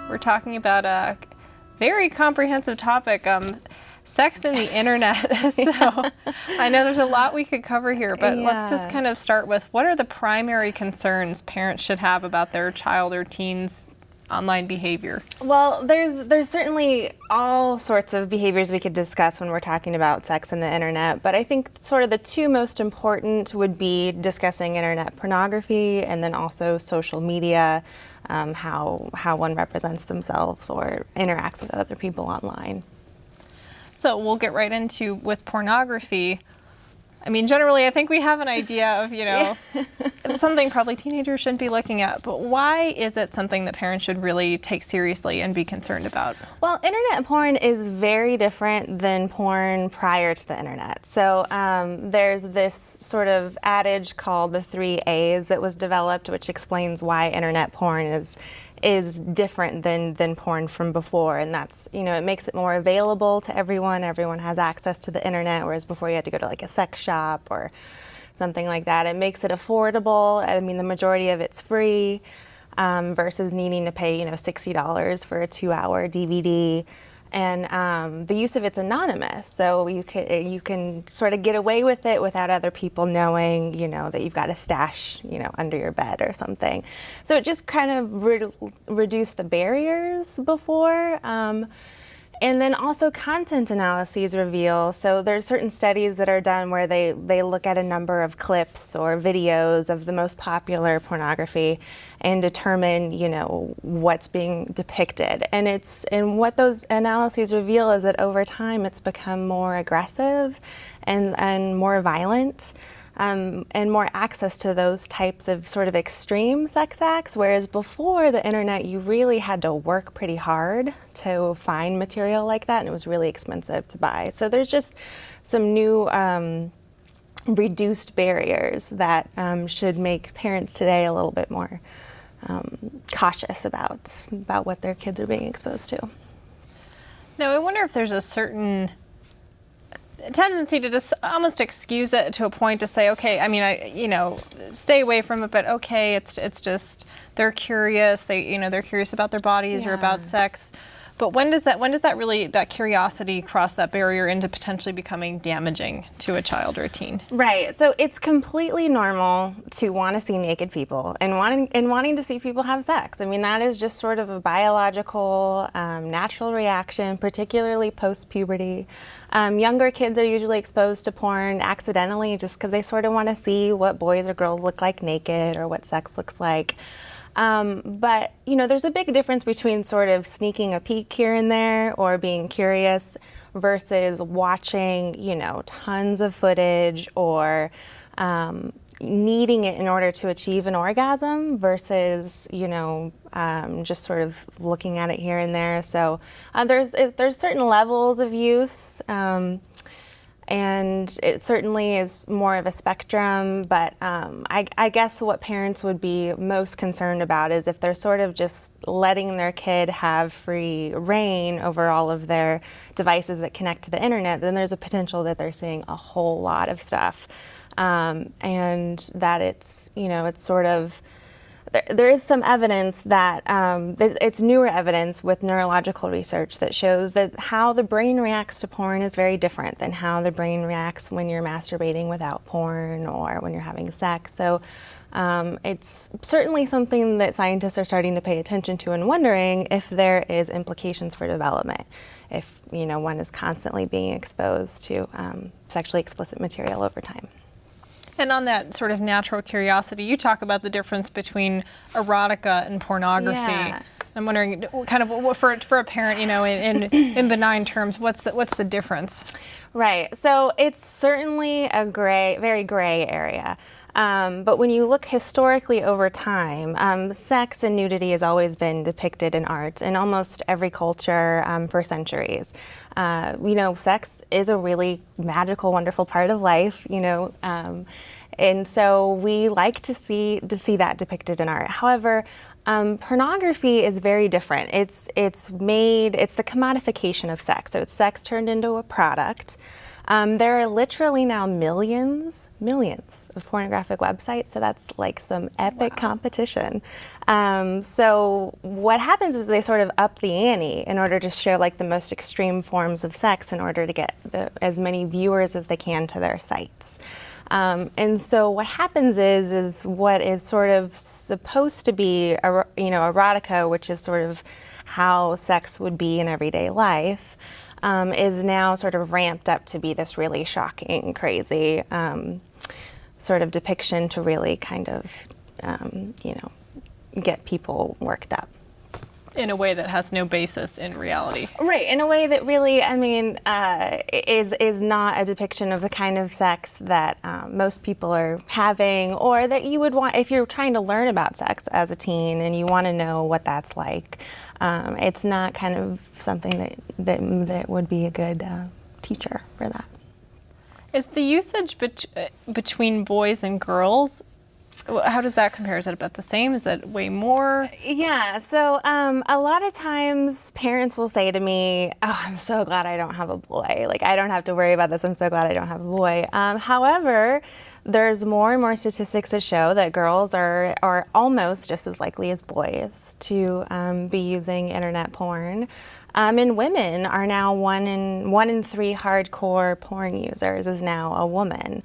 We're talking about a very comprehensive topic, sex and the internet. So I know there's a lot we could cover here, but let's just kind of start with what are the primary concerns parents should have about their child or teen's online behavior? Well, there's certainly all sorts of behaviors we could discuss when we're talking about sex and the internet, but I think sort of the two most important would be discussing internet pornography and then also social media, how one represents themselves or interacts with other people online. So we'll get right into with pornography. I mean, generally, I think we have an idea of, it's something probably teenagers shouldn't be looking at, but why is it something that parents should really take seriously and be concerned about? Well, internet porn is very different than porn prior to the internet. So there's this sort of adage called the 3 A's that was developed, which explains why internet porn is different than porn from before, and that's, it makes it more available to everyone. Everyone has access to the internet, whereas before you had to go to like a sex shop or something like that. It makes it affordable. I mean, the majority of it's free versus needing to pay, $60 for a 2-hour DVD. And the use of it's anonymous, so you can sort of get away with it without other people knowing, that you've got a stash, under your bed or something. So it just kind of reduced the barriers before. And then also content analyses reveal, so there's certain studies that are done where they look at a number of clips or videos of the most popular pornography and determine, what's being depicted. And what those analyses reveal is that over time it's become more aggressive and more violent. And more access to those types of sort of extreme sex acts, whereas before the internet you really had to work pretty hard to find material like that, and it was really expensive to buy. So there's just some new reduced barriers that should make parents today a little bit more cautious about what their kids are being exposed to. Now, I wonder if there's a certain tendency to just almost excuse it to a point to say, okay, I mean, stay away from it, but okay, it's just they're curious. They're curious about their bodies or about sex. But when does that curiosity cross that barrier into potentially becoming damaging to a child or a teen? Right. So it's completely normal to want to see naked people and wanting to see people have sex. I mean, that is just sort of a biological, natural reaction, particularly post-puberty. Younger kids are usually exposed to porn accidentally just because they sort of want to see what boys or girls look like naked or what sex looks like. But, there's a big difference between sort of sneaking a peek here and there or being curious versus watching, tons of footage or needing it in order to achieve an orgasm versus, just sort of looking at it here and there. So there's certain levels of use. And it certainly is more of a spectrum, but I guess what parents would be most concerned about is if they're sort of just letting their kid have free reign over all of their devices that connect to the internet, then there's a potential that they're seeing a whole lot of stuff. And that it's sort of, there is some evidence that it's newer evidence with neurological research that shows that how the brain reacts to porn is very different than how the brain reacts when you're masturbating without porn or when you're having sex. So it's certainly something that scientists are starting to pay attention to and wondering if there is implications for development, if one is constantly being exposed to sexually explicit material over time. And on that sort of natural curiosity, you talk about the difference between erotica and pornography. Yeah. I'm wondering, kind of for a parent, in benign terms, what's the difference? Right. So it's certainly a very gray area. But when you look historically over time, sex and nudity has always been depicted in art in almost every culture for centuries. Sex is a really magical, wonderful part of life, and so we like to see that depicted in art. However, pornography is very different. It's the commodification of sex. So it's sex turned into a product. There are literally now millions of pornographic websites, so that's like some epic competition. So what happens is they sort of up the ante in order to show like the most extreme forms of sex in order to get as many viewers as they can to their sites. And so what happens is what is sort of supposed to be, erotica, which is sort of how sex would be in everyday life, is now sort of ramped up to be this really shocking, crazy sort of depiction to really kind of, get people worked up. In a way that has no basis in reality. Right, in a way that really, is not a depiction of the kind of sex that most people are having, or that you would want if you're trying to learn about sex as a teen and you want to know what that's like. It's not kind of something that would be a good teacher for that. Is the usage between boys and girls, how does that compare? Is it about the same? Is it way more? Yeah, so a lot of times parents will say to me, oh, I'm so glad I don't have a boy. Like, I don't have to worry about this. I'm so glad I don't have a boy. However, there's more and more statistics that show that girls are almost just as likely as boys to be using internet porn. And women are now one in three hardcore porn users is now a woman.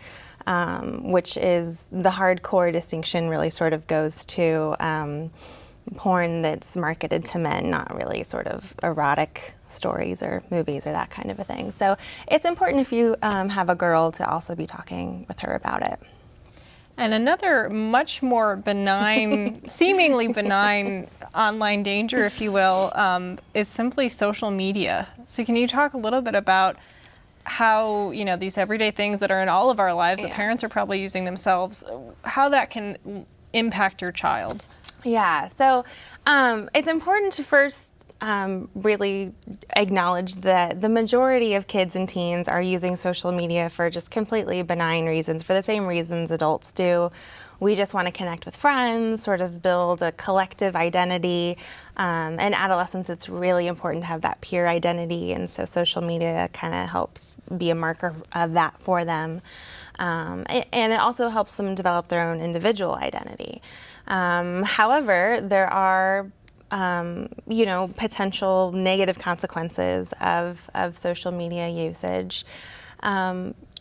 Which is the hardcore distinction really sort of goes to porn that's marketed to men, not really sort of erotic stories or movies or that kind of a thing. So it's important if you have a girl to also be talking with her about it. And another much more benign, seemingly benign online danger, if you will, is simply social media. So can you talk a little bit about how, these everyday things that are in all of our lives that parents are probably using themselves, how that can impact your child? Yeah, so it's important to first really acknowledge that the majority of kids and teens are using social media for just completely benign reasons, for the same reasons adults do. We just want to connect with friends, sort of build a collective identity. In adolescence, it's really important to have that peer identity, and so social media kind of helps be a marker of that for them. And it also helps them develop their own individual identity. However, there are potential negative consequences of social media usage.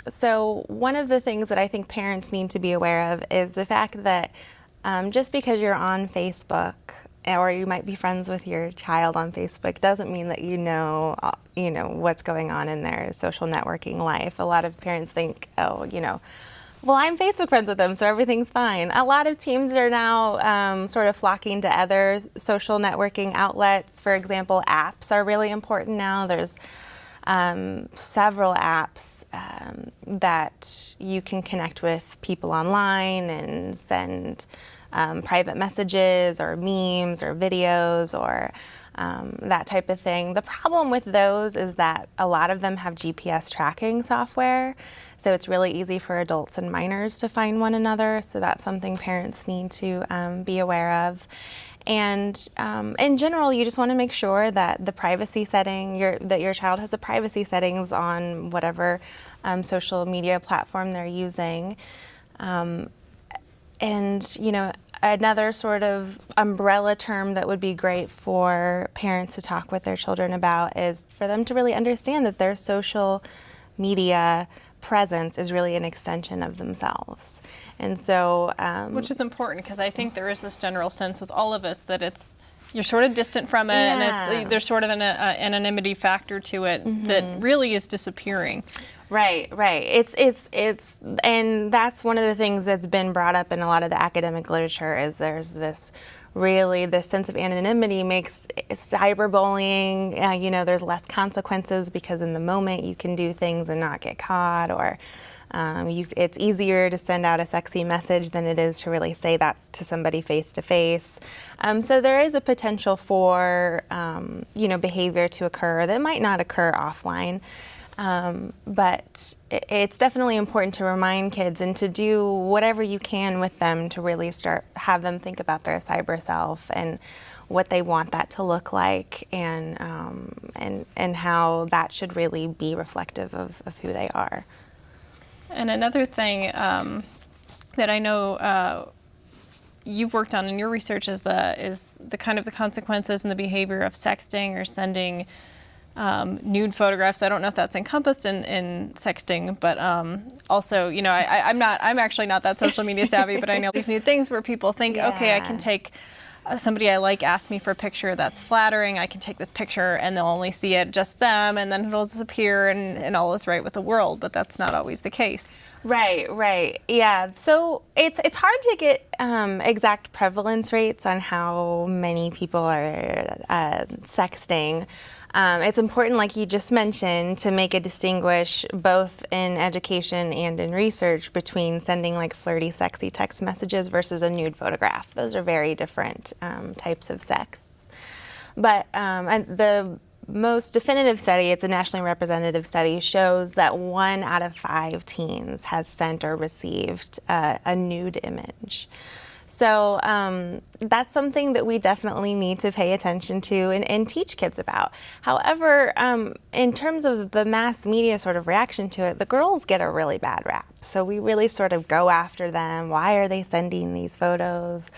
So one of the things that I think parents need to be aware of is the fact that just because you're on Facebook or you might be friends with your child on Facebook doesn't mean that you know what's going on in their social networking life. A lot of parents think, well, I'm Facebook friends with them, so everything's fine. A lot of teens are now sort of flocking to other social networking outlets. For example, apps are really important now. There's several apps that you can connect with people online and send private messages or memes or videos or that type of thing. The problem with those is that a lot of them have GPS tracking software, so it's really easy for adults and minors to find one another, so that's something parents need to be aware of. And in general, you just want to make sure that the privacy setting, that your child has the privacy settings on whatever social media platform they're using. And, another sort of umbrella term that would be great for parents to talk with their children about is for them to really understand that their social media presence is really an extension of themselves. And so, which is important because I think there is this general sense with all of us that you're sort of distant from it, and there's sort of an anonymity factor to it that really is disappearing. Right. It's and that's one of the things that's been brought up in a lot of the academic literature is there's this sense of anonymity makes cyberbullying, there's less consequences because in the moment you can do things and not get caught, or it's easier to send out a sexy message than it is to really say that to somebody face to face. So there is a potential for, behavior to occur that might not occur offline. But it's definitely important to remind kids and to do whatever you can with them to really have them think about their cyber self and what they want that to look like, and how that should really be reflective of who they are. And another thing that I know you've worked on in your research is the kind of the consequences and the behavior of sexting or sending nude photographs. I don't know if that's encompassed in sexting, but also, you know, I'm actually not that social media savvy, but I know these new things where people think, okay, I can take somebody I like asked me for a picture that's flattering, I can take this picture and they'll only see it just them, and then it'll disappear and all is right with the world, but that's not always the case. Right. Yeah. So it's hard to get exact prevalence rates on how many people are sexting. It's important, like you just mentioned, to make a distinguish both in education and in research between sending like flirty, sexy text messages versus a nude photograph. Those are very different types of sex. But and the most definitive study, it's a nationally representative study, shows that 1 out of 5 teens has sent or received a nude image. So that's something that we definitely need to pay attention to and teach kids about. However, in terms of the mass media sort of reaction to it, the girls get a really bad rap. So we really sort of go after them. Why are they sending these photos?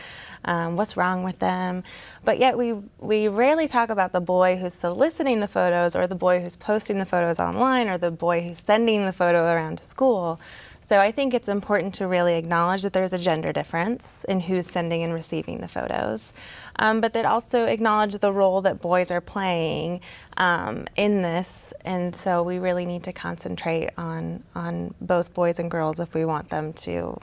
What's wrong with them? But yet we rarely talk about the boy who's soliciting the photos, or the boy who's posting the photos online, or the boy who's sending the photo around to school. So I think it's important to really acknowledge that there's a gender difference in who's sending and receiving the photos, but that also acknowledge the role that boys are playing in this. And so we really need to concentrate on both boys and girls if we want them to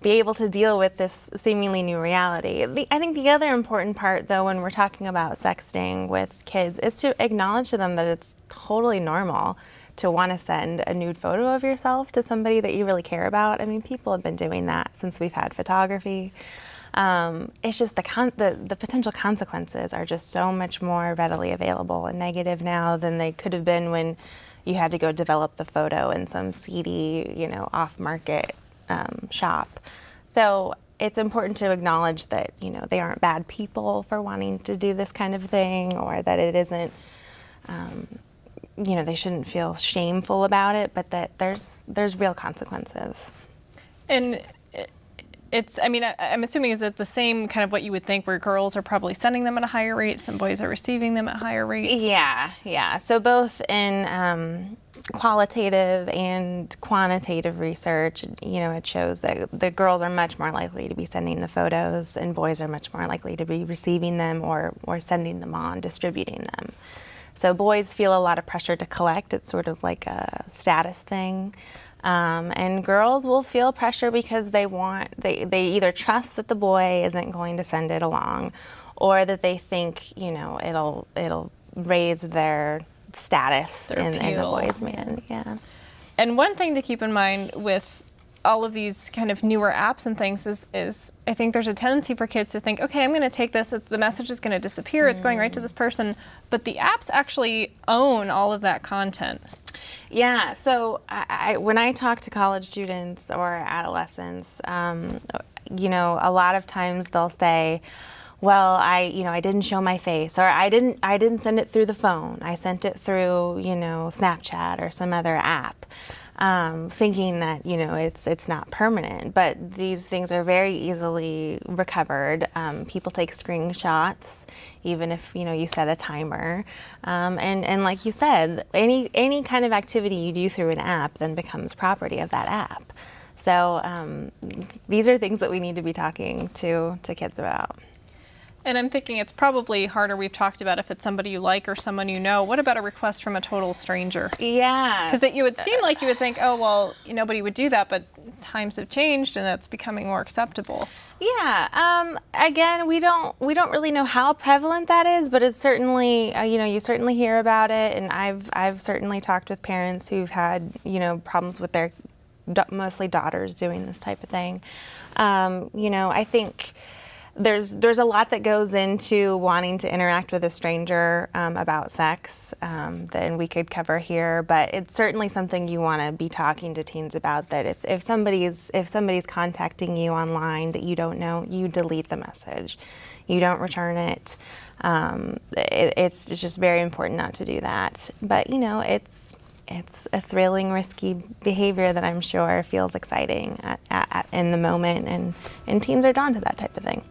be able to deal with this seemingly new reality. I think the other important part, though, when we're talking about sexting with kids, is to acknowledge to them that it's totally normal to want to send a nude photo of yourself to somebody that you really care about. I mean, people have been doing that since we've had photography. It's just the potential consequences are just so much more readily available and negative now than they could have been when you had to go develop the photo in some seedy, off-market shop. So it's important to acknowledge that, they aren't bad people for wanting to do this kind of thing, or that it isn't, they shouldn't feel shameful about it, but that there's real consequences. And I'm assuming, is it the same kind of what you would think, where girls are probably sending them at a higher rate, some boys are receiving them at higher rates? Yeah. So both in qualitative and quantitative research, it shows that the girls are much more likely to be sending the photos, and boys are much more likely to be receiving them or sending them on, distributing them. So boys feel a lot of pressure to collect. It's sort of like a status thing. And girls will feel pressure because they either trust that the boy isn't going to send it along, or that they think, it'll raise their status in the boys' man. Yeah. And one thing to keep in mind with all of these kind of newer apps and things is I think there's a tendency for kids to think, okay, I'm going to take this, the message is going to disappear, it's going right to this person, but the apps actually own all of that content. Yeah, so when I talk to college students or adolescents, a lot of times they'll say, well, I didn't show my face, or I didn't send it through the phone. I sent it through, Snapchat or some other app. Thinking that it's not permanent, but these things are very easily recovered. People take screenshots, even if you set a timer, and like you said, any kind of activity you do through an app then becomes property of that app. So these are things that we need to be talking to kids about. And I'm thinking it's probably harder, we've talked about if it's somebody you like or someone you know. What about a request from a total stranger? Yeah. Because you would seem like you would think, oh, well, nobody would do that, but times have changed and it's becoming more acceptable. Yeah. Again, we don't really know how prevalent that is, but it's certainly, you certainly hear about it, and I've certainly talked with parents who've had, problems with their mostly daughters doing this type of thing. I think there's a lot that goes into wanting to interact with a stranger about sex that we could cover here, but it's certainly something you want to be talking to teens about. That if somebody's contacting you online that you don't know, you delete the message, you don't return it. It's just very important not to do that. But it's a thrilling, risky behavior that I'm sure feels exciting in the moment, and teens are drawn to that type of thing.